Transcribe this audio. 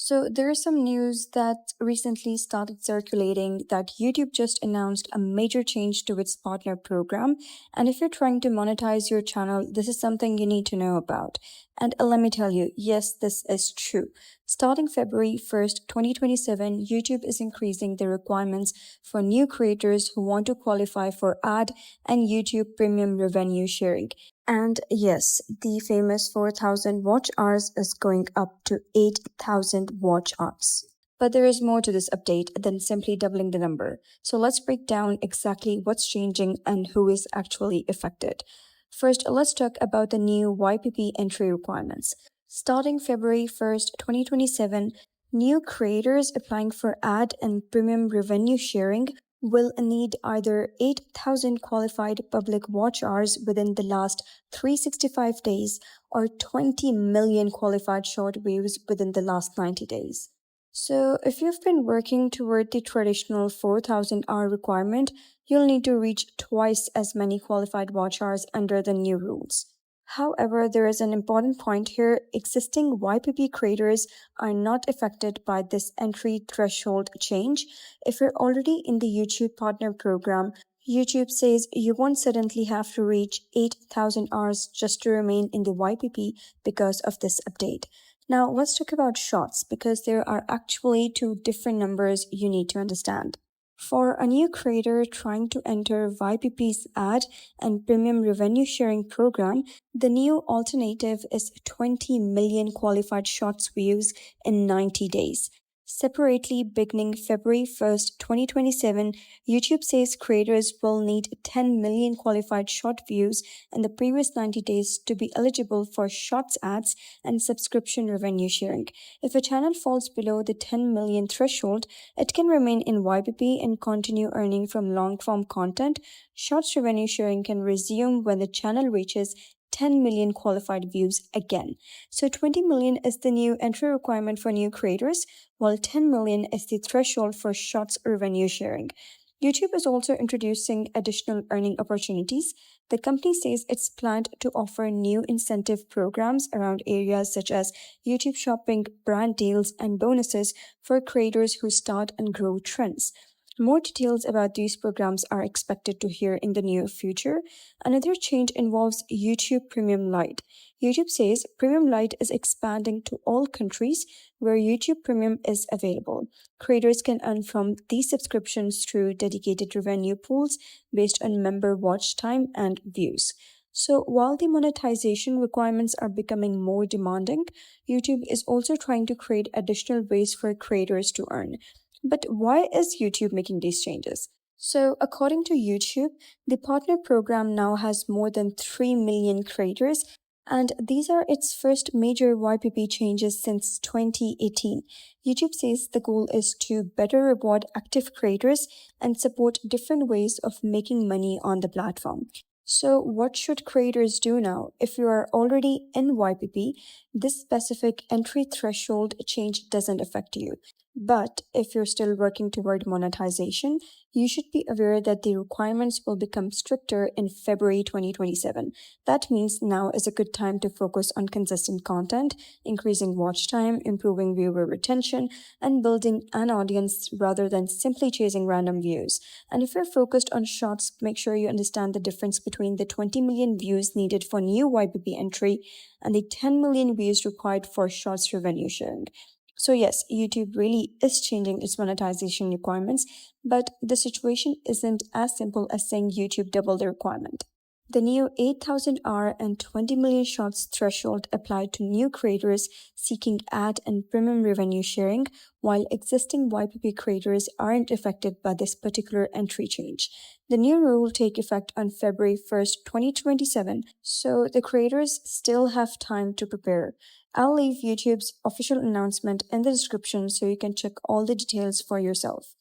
So there is some news that recently started circulating that YouTube just announced a major change to its partner program. And if you're trying to monetize your channel, this is something you need to know about. And let me tell you, yes, this is true. Starting February 1st, 2027, YouTube is increasing the requirements for new creators who want to qualify for ad and YouTube premium revenue sharing. And yes, the famous 4,000 watch hours is going up to 8,000 watch hours. But there is more to this update than simply doubling the number. So let's break down exactly what's changing and who is actually affected. First, let's talk about the new YPP entry requirements. Starting February 1st, 2027, new creators applying for ad and premium revenue sharing will need either 8,000 qualified public watch hours within the last 365 days or 20 million qualified short views within the last 90 days. So, if you've been working toward the traditional 4,000 hour requirement, you'll need to reach twice as many qualified watch hours under the new rules. However, there is an important point here. Existing YPP creators are not affected by this entry threshold change. If you're already in the YouTube Partner Program, YouTube says you won't suddenly have to reach 8,000 hours just to remain in the YPP because of this update. Now, let's talk about Shorts because there are actually two different numbers you need to understand. For a new creator trying to enter YPP's ad and premium revenue sharing program, the new alternative is 20 million qualified Shorts views in 90 days. Separately, beginning February 1st, 2027, YouTube says creators will need 10 million qualified short views in the previous 90 days to be eligible for Shorts ads and subscription revenue sharing. If a channel falls below the 10 million threshold, it can remain in YPP and continue earning from long form content. Shorts revenue sharing can resume when the channel reaches 10 million qualified views again. So 20 million is the new entry requirement for new creators, while 10 million is the threshold for Shorts revenue sharing. YouTube is also introducing additional earning opportunities. The company says it's planned to offer new incentive programs around areas such as YouTube shopping, brand deals, and bonuses for creators who start and grow trends. More details about these programs are expected to hear in the near future. Another change involves YouTube Premium Lite. YouTube says Premium Lite is expanding to all countries where YouTube Premium is available. Creators can earn from these subscriptions through dedicated revenue pools based on member watch time and views. So, while the monetization requirements are becoming more demanding, YouTube is also trying to create additional ways for creators to earn. But why is YouTube making these changes? So, according to YouTube, the partner program now has more than 3 million creators, and these are its first major YPP changes since 2018. YouTube says the goal is to better reward active creators and support different ways of making money on the platform. So, what should creators do now? If you are already in YPP, this specific entry threshold change doesn't affect you. But if you're still working toward monetization, you should be aware that the requirements will become stricter in February 2027. That means now is a good time to focus on consistent content, increasing watch time, improving viewer retention, and building an audience rather than simply chasing random views. And if you're focused on Shorts, make sure you understand the difference between the 20 million views needed for new YPP entry and the 10 million views required for Shorts revenue sharing. So, yes, YouTube really is changing its monetization requirements, but the situation isn't as simple as saying YouTube doubled the requirement. The new 8,000 hour and 20 million Shorts threshold applied to new creators seeking ad and premium revenue sharing, while existing YPP creators aren't affected by this particular entry change. The new rule will take effect on February 1st, 2027, so the creators still have time to prepare. I'll leave YouTube's official announcement in the description so you can check all the details for yourself.